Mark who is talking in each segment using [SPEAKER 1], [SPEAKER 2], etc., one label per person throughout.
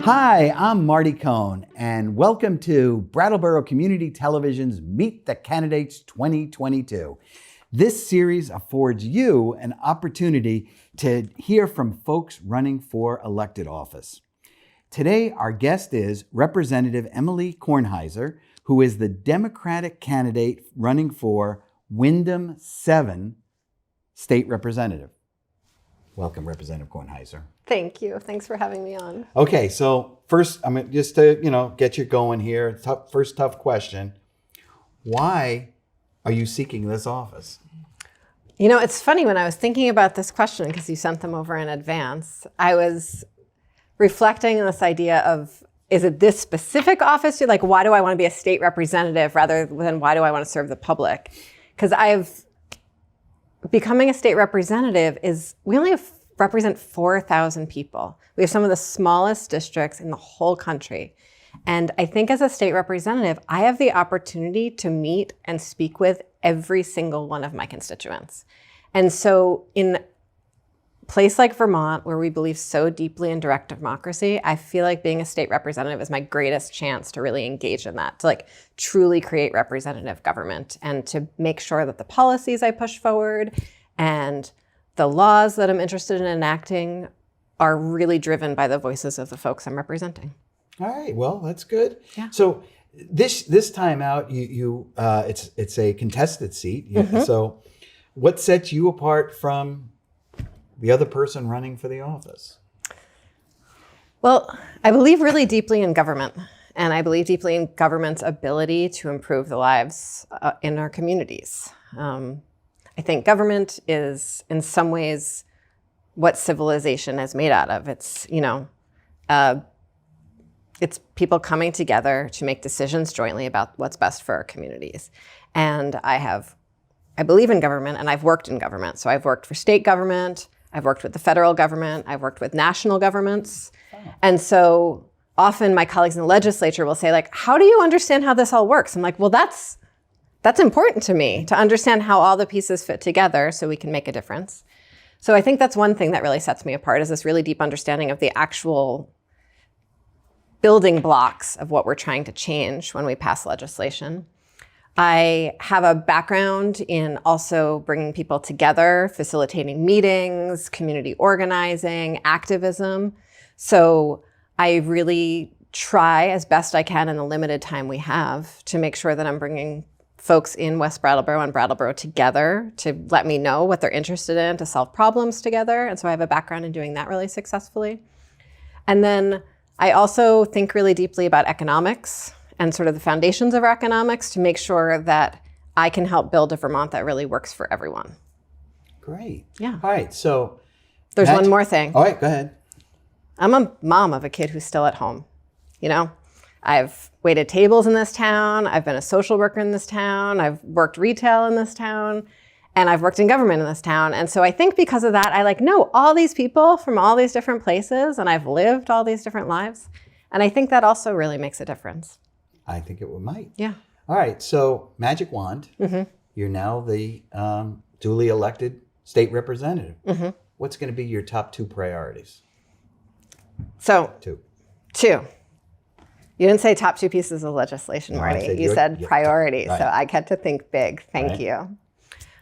[SPEAKER 1] Hi, I'm Marty Cohn, and welcome to Brattleboro Community Television's Meet the Candidates 2022. This series affords you an opportunity to hear from folks running for elected office. Today, our guest is Representative Emilie Kornheiser, who is the Democratic candidate running for WDH-7 State Representative. Welcome, Representative Kornheiser.
[SPEAKER 2] Thank you. Thanks for having me on.
[SPEAKER 1] Okay, so first, I'm mean, just to get you going here. First tough question: why are you seeking this office?
[SPEAKER 2] You know, it's funny, when I was thinking about this question, because you sent them over in advance, I was reflecting on this idea of, is it this specific office? Like, why do I want to be a state representative rather than why do I want to serve the public? Because becoming a state representative we only represent 4,000 people. We have some of the smallest districts in the whole country. And I think as a state representative, I have the opportunity to meet and speak with every single one of my constituents. And so in a place like Vermont, where we believe so deeply in direct democracy, I feel like being a state representative is my greatest chance to really engage in that, to truly create representative government and to make sure that the policies I push forward and the laws that I'm interested in enacting are really driven by the voices of the folks I'm representing.
[SPEAKER 1] All right, well, that's good.
[SPEAKER 2] Yeah.
[SPEAKER 1] So this time out, it's a contested seat.
[SPEAKER 2] Mm-hmm.
[SPEAKER 1] So what sets you apart from the other person running for the office?
[SPEAKER 2] Well, I believe really deeply in government, and I believe deeply in government's ability to improve the lives in our communities. I think government is, in some ways, what civilization is made out of. It's, it's people coming together to make decisions jointly about what's best for our communities. And I believe in government, and I've worked in government. So I've worked for state government, I've worked with the federal government, I've worked with national governments. Oh. And so often my colleagues in the legislature will say, how do you understand how this all works? I'm like, well, that's important to me, to understand how all the pieces fit together so we can make a difference. So I think that's one thing that really sets me apart, is this really deep understanding of the actual building blocks of what we're trying to change when we pass legislation. I have a background in also bringing people together, facilitating meetings, community organizing, activism. So I really try as best I can in the limited time we have to make sure that I'm bringing folks in West Brattleboro and Brattleboro together to let me know what they're interested in, to solve problems together. And so I have a background in doing that really successfully. And then I also think really deeply about economics and sort of the foundations of our economics to make sure that I can help build a Vermont that really works for everyone.
[SPEAKER 1] Great.
[SPEAKER 2] Yeah.
[SPEAKER 1] All right, so
[SPEAKER 2] there's one more thing.
[SPEAKER 1] All right, go ahead.
[SPEAKER 2] I'm a mom of a kid who's still at home. I've waited tables in this town. I've been a social worker in this town. I've worked retail in this town. And I've worked in government in this town. And so I think because of that, I know all these people from all these different places, and I've lived all these different lives. And I think that also really makes a difference.
[SPEAKER 1] I think it might.
[SPEAKER 2] Yeah.
[SPEAKER 1] All right, so magic wand. Mm-hmm. You're now the duly elected state representative. Mm-hmm. What's going to be your top two priorities?
[SPEAKER 2] So, two. You didn't say top two pieces of legislation, Marty. You said priorities. Right. So I had to think big. Thank you.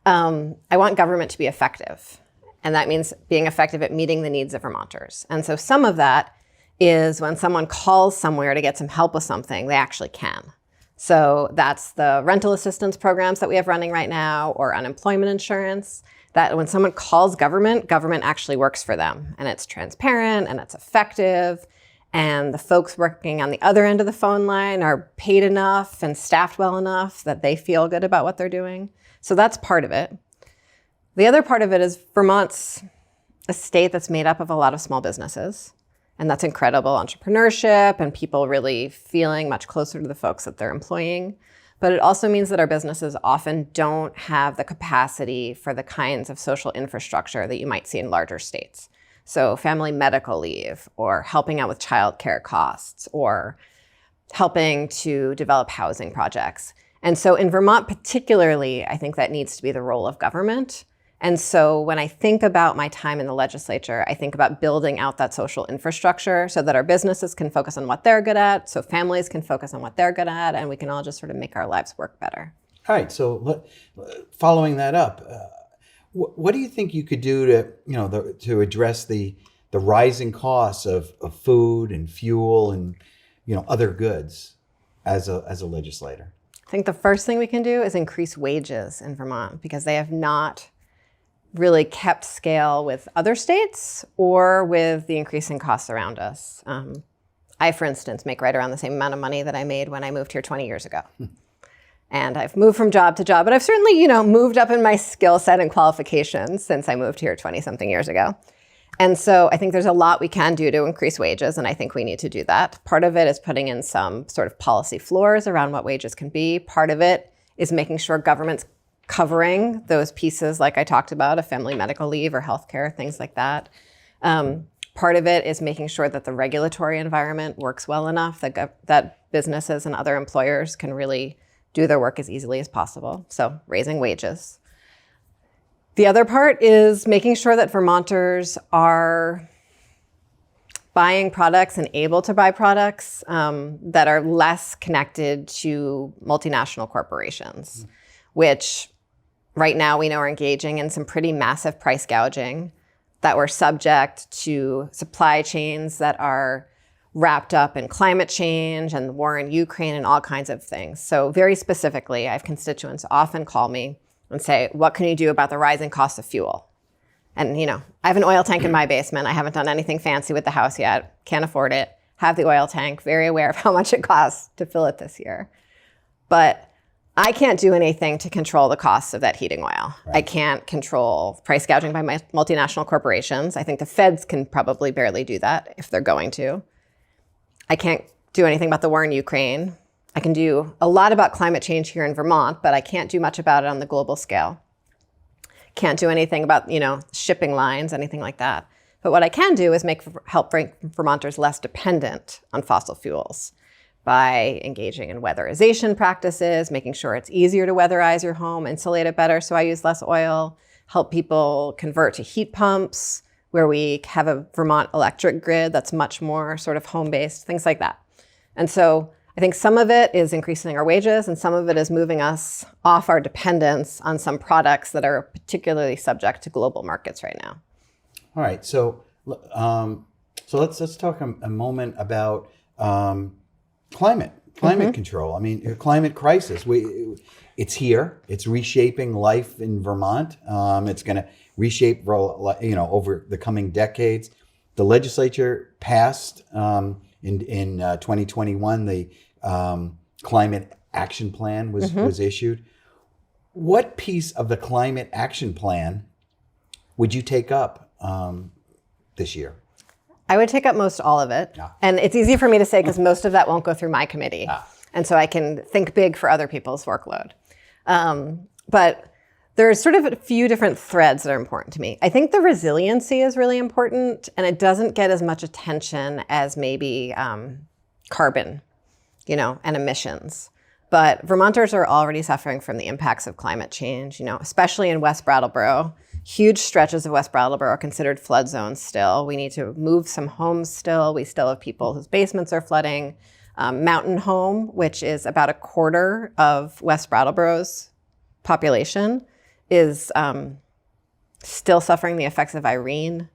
[SPEAKER 2] I want government to be effective. And that means being effective at meeting the needs of Vermonters. And so some of that is when someone calls somewhere to get some help with something, they actually can. So that's the rental assistance programs that we have running right now, or unemployment insurance, that when someone calls government actually works for them. And it's transparent and it's effective. And the folks working on the other end of the phone line are paid enough and staffed well enough that they feel good about what they're doing. So that's part of it. The other part of it is Vermont's a state that's made up of a lot of small businesses. And that's incredible entrepreneurship and people really feeling much closer to the folks that they're employing. But it also means that our businesses often don't have the capacity for the kinds of social infrastructure that you might see in larger states. So family medical leave, or helping out with childcare costs, or helping to develop housing projects. And so in Vermont particularly, I think that needs to be the role of government. And so when I think about my time in the legislature, I think about building out that social infrastructure so that our businesses can focus on what they're good at, so families can focus on what they're good at, and we can all just sort of make our lives work better.
[SPEAKER 1] All right. So following that up, what do you think you could do to address the rising costs of food and fuel and other goods as a legislator?
[SPEAKER 2] I think the first thing we can do is increase wages in Vermont because they have not really kept scale with other states or with the increasing costs around us. I, for instance, make right around the same amount of money that I made when I moved here 20 years ago. And I've moved from job to job, but I've certainly, moved up in my skill set and qualifications since I moved here 20-something years ago. And so I think there's a lot we can do to increase wages, and I think we need to do that. Part of it is putting in some sort of policy floors around what wages can be. Part of it is making sure government's covering those pieces like I talked about, a family medical leave or healthcare, things like that. Part of it is making sure that the regulatory environment works well enough that businesses and other employers can really do their work as easily as possible. So raising wages. The other part is making sure that Vermonters are buying products and able to buy products that are less connected to multinational corporations, which right now we know are engaging in some pretty massive price gouging, that we're subject to supply chains that are wrapped up in climate change and the war in Ukraine and all kinds of things. So very specifically, I have constituents often call me and say, what can you do about the rising cost of fuel? And I have an oil tank in my basement. I haven't done anything fancy with the house yet. Can't afford it. Have the oil tank, very aware of how much it costs to fill it this year. But I can't do anything to control the costs of that heating oil. Right. I can't control price gouging by multinational corporations. I think the feds can probably barely do that if they're going to. I can't do anything about the war in Ukraine. I can do a lot about climate change here in Vermont, but I can't do much about it on the global scale. Can't do anything about, shipping lines, anything like that. But what I can do is help Vermonters less dependent on fossil fuels by engaging in weatherization practices, making sure it's easier to weatherize your home, insulate it better so I use less oil, help people convert to heat pumps, where we have a Vermont electric grid that's much more sort of home-based, things like that. And so I think some of it is increasing our wages and some of it is moving us off our dependence on some products that are particularly subject to global markets right now.
[SPEAKER 1] All right, so let's talk a moment about climate control. I mean, climate crisis. It's here. It's reshaping life in Vermont. It's going to reshape, over the coming decades. The legislature passed in 2021 the climate action plan was issued. What piece of the climate action plan would you take up this year?
[SPEAKER 2] I would take up most all of it. Yeah. And it's easy for me to say because most of that won't go through my committee. And so I can think big for other people's workload. But there's sort of a few different threads that are important to me. I think the resiliency is really important, and it doesn't get as much attention as maybe carbon, and emissions. But Vermonters are already suffering from the impacts of climate change, especially in West Brattleboro. Huge stretches of West Brattleboro are considered flood zones still. We need to move some homes still. We still have people whose basements are flooding. Mountain Home, which is about a quarter of West Brattleboro's population, is still suffering the effects of Irene.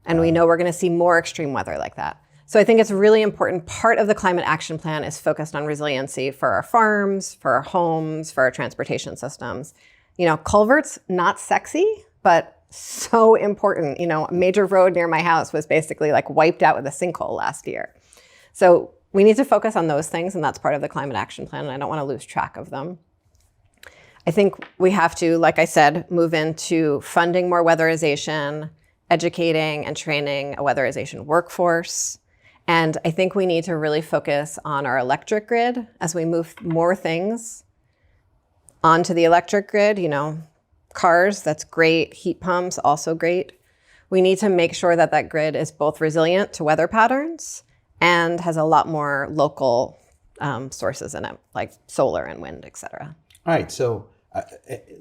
[SPEAKER 2] And we know we're going to see more extreme weather like that. So I think it's really important. Part of the climate action plan is focused on resiliency for our farms, for our homes, for our transportation systems. Culverts, not sexy, but so important. A major road near my house was basically wiped out with a sinkhole last year. So we need to focus on those things, and that's part of the climate action plan, and I don't want to lose track of them. I think we have to, like I said, move into funding more weatherization, educating and training a weatherization workforce. And I think we need to really focus on our electric grid as we move more things onto the electric grid. Cars, that's great. Heat pumps, also great. We need to make sure that that grid is both resilient to weather patterns and has a lot more local sources in it, like solar and wind, et cetera.
[SPEAKER 1] All right, so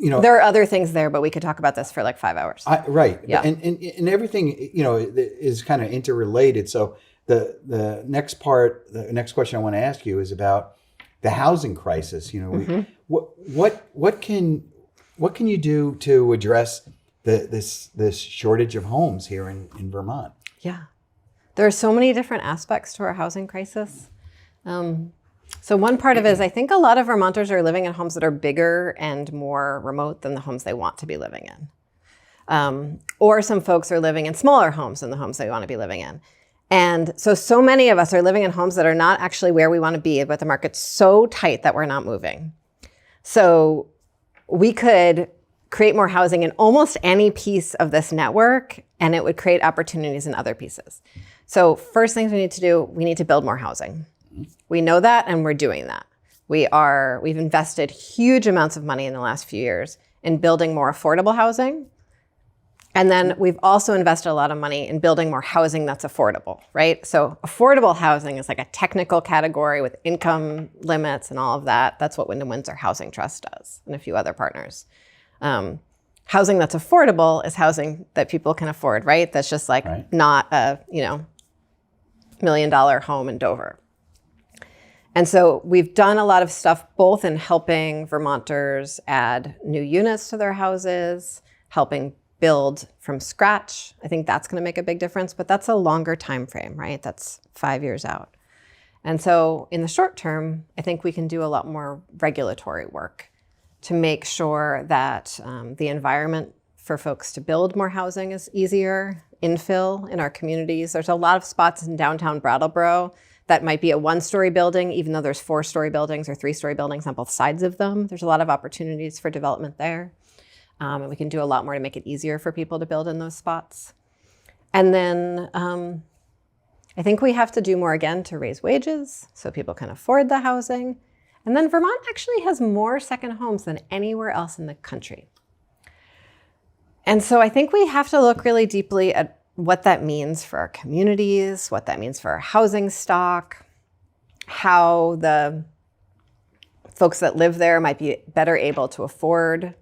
[SPEAKER 2] There are other things there, but we could talk about this for like 5 hours.
[SPEAKER 1] Right.
[SPEAKER 2] Yeah.
[SPEAKER 1] And everything, is kind of interrelated. So the next question I want to ask you is about the housing crisis. What can you do to address this shortage of homes here in Vermont?
[SPEAKER 2] Yeah. There are so many different aspects to our housing crisis. So one part of it is I think a lot of Vermonters are living in homes that are bigger and more remote than the homes they want to be living in. Or some folks are living in smaller homes than the homes they want to be living in. And so many of us are living in homes that are not actually where we want to be, but the market's so tight that we're not moving. So we could create more housing in almost any piece of this network, and it would create opportunities in other pieces. So first things we need to do, we need to build more housing. We know that, and we're doing that. We've invested huge amounts of money in the last few years in building more affordable housing. And then we've also invested a lot of money in building more housing that's affordable, right? So affordable housing is like a technical category with income limits and all of that. That's what Wyndham Windsor Housing Trust does, and a few other partners. Housing that's affordable is housing that people can afford, right? That's just like not a, $1 million home in Dover. And so we've done a lot of stuff both in helping Vermonters add new units to their houses, helping build from scratch. I think that's going to make a big difference, but that's a longer time frame, right? That's 5 years out. And so in the short term, I think we can do a lot more regulatory work to make sure that the environment for folks to build more housing is easier, infill in our communities. There's a lot of spots in downtown Brattleboro that might be a 1-story building, even though there's 4-story buildings or 3-story buildings on both sides of them. There's a lot of opportunities for development there. And we can do a lot more to make it easier for people to build in those spots. And then I think we have to do more again to raise wages so people can afford the housing. And then Vermont actually has more second homes than anywhere else in the country. And so I think we have to look really deeply at what that means for our communities, what that means for our housing stock, how the folks that live there might be better able to afford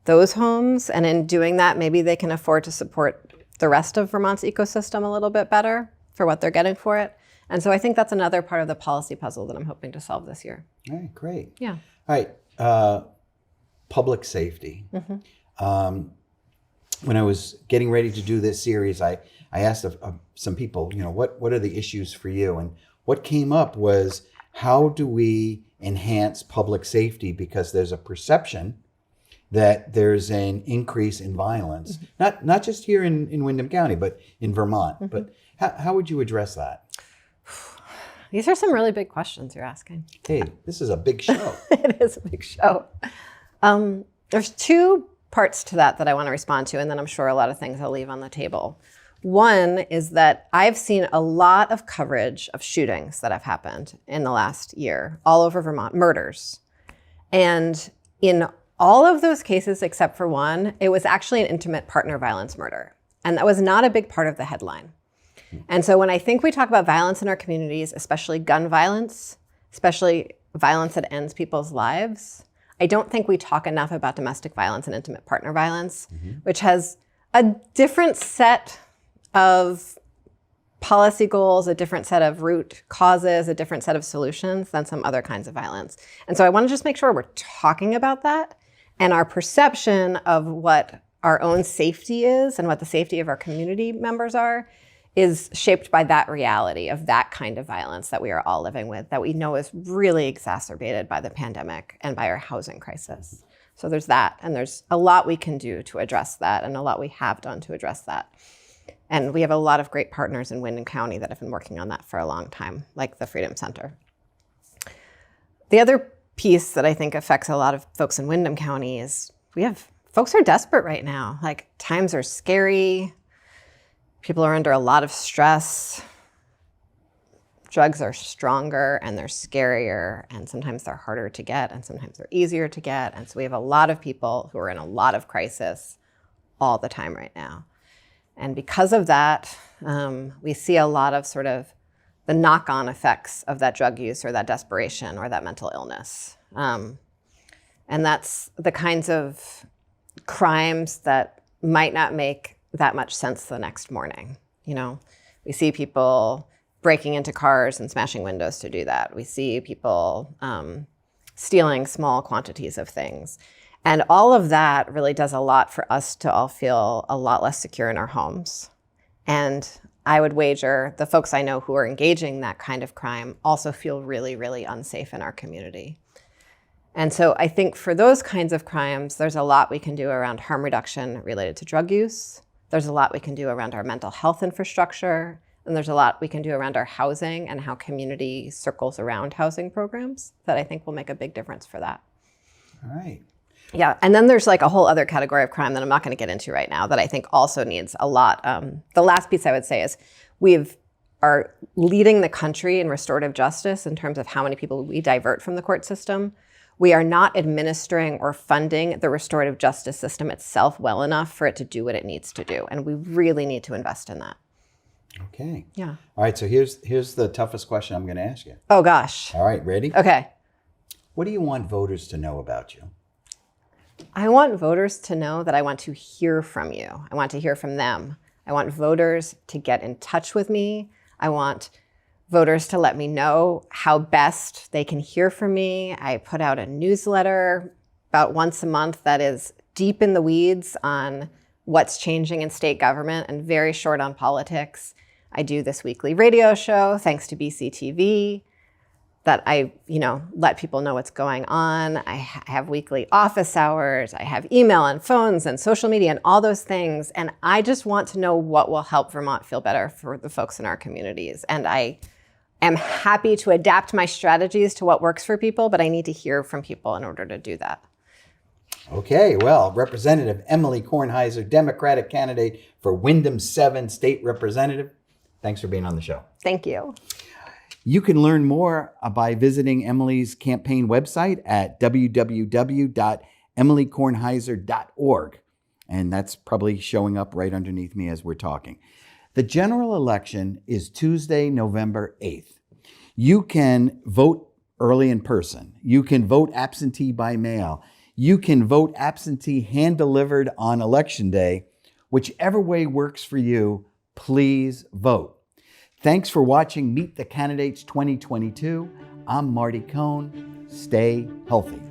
[SPEAKER 2] those homes. And in doing that, maybe they can afford to support the rest of Vermont's ecosystem a little bit better for what they're getting for it. And so I think that's another part of the policy puzzle that I'm hoping to solve this year.
[SPEAKER 1] All right, great.
[SPEAKER 2] Yeah.
[SPEAKER 1] All right, public safety. When I was getting ready to do this series, I asked some people, what are the issues for you? And what came up was, how do we enhance public safety? Because there's a perception that there's an increase in violence, not just here in Windham County, but in Vermont. But how would you address that?
[SPEAKER 2] These are some really big questions you're asking.
[SPEAKER 1] Hey, this is a big show.
[SPEAKER 2] It is a big show. There's two parts to that I want to respond to, and then I'm sure a lot of things I'll leave on the table. One is that I've seen a lot of coverage of shootings that have happened in the last year all over Vermont, murders. And in all of those cases, except for one, it was actually an intimate partner violence murder. And that was not a big part of the headline. And so when I think we talk about violence in our communities, especially gun violence, especially violence that ends people's lives, I don't think we talk enough about domestic violence and intimate partner violence, which has a different set of policy goals, a different set of root causes, a different set of solutions than some other kinds of violence. And so I want to just make sure we're talking about that, and our perception of what our own safety is and what the safety of our community members are is shaped by that reality of that kind of violence that we are all living with, that we know is really exacerbated by the pandemic and by our housing crisis. So there's that, and there's a lot we can do to address that, and a lot we have done to address that. And we have a lot of great partners in Windham County that have been working on that for a long time, like the Freedom Center. The other piece that I think affects a lot of folks in Windham County is folks are desperate right now. Like, times are scary. People are under a lot of stress. Drugs are stronger and they're scarier, and sometimes they're harder to get and sometimes they're easier to get. And so we have a lot of people who are in a lot of crisis all the time right now. And because of that, we see a lot of sort of the knock-on effects of that drug use or that desperation or that mental illness. And that's the kinds of crimes that might not make that much sense the next morning. We see people breaking into cars and smashing windows to do that. We see people stealing small quantities of things. And all of that really does a lot for us to all feel a lot less secure in our homes. And I would wager the folks I know who are engaging in that kind of crime also feel really, really unsafe in our community. And so I think for those kinds of crimes, there's a lot we can do around harm reduction related to drug use. There's a lot we can do around our mental health infrastructure. And there's a lot we can do around our housing and how community circles around housing programs that I think will make a big difference for that.
[SPEAKER 1] All right.
[SPEAKER 2] Yeah, and then there's like a whole other category of crime that I'm not going to get into right now that I think also needs a lot. The last piece I would say is are leading the country in restorative justice in terms of how many people we divert from the court system. We are not administering or funding the restorative justice system itself well enough for it to do what it needs to do, and we really need to invest in that.
[SPEAKER 1] Okay.
[SPEAKER 2] Yeah.
[SPEAKER 1] All right, so here's the toughest question I'm going to ask you.
[SPEAKER 2] Oh, gosh.
[SPEAKER 1] All right, ready?
[SPEAKER 2] Okay.
[SPEAKER 1] What do you want voters to know about you?
[SPEAKER 2] I want voters to know that I want to hear from you. I want to hear from them. I want voters to get in touch with me. I want voters to let me know how best they can hear from me. I put out a newsletter about once a month that is deep in the weeds on what's changing in state government and very short on politics. I do this weekly radio show, thanks to BCTV, that I, let people know what's going on. I have weekly office hours. I have email and phones and social media and all those things. And I just want to know what will help Vermont feel better for the folks in our communities. And I am happy to adapt my strategies to what works for people, but I need to hear from people in order to do that.
[SPEAKER 1] Okay, well, Representative Emilie Kornheiser, Democratic candidate for Windham 7 State Representative. Thanks for being on the show.
[SPEAKER 2] Thank you.
[SPEAKER 1] You can learn more by visiting Emilie's campaign website at www.emiliekornheiser.org. And that's probably showing up right underneath me as we're talking. The general election is Tuesday, November 8th. You can vote early in person. You can vote absentee by mail. You can vote absentee hand-delivered on Election Day. Whichever way works for you, please vote. Thanks for watching Meet the Candidates 2022. I'm Marty Cohn. Stay healthy.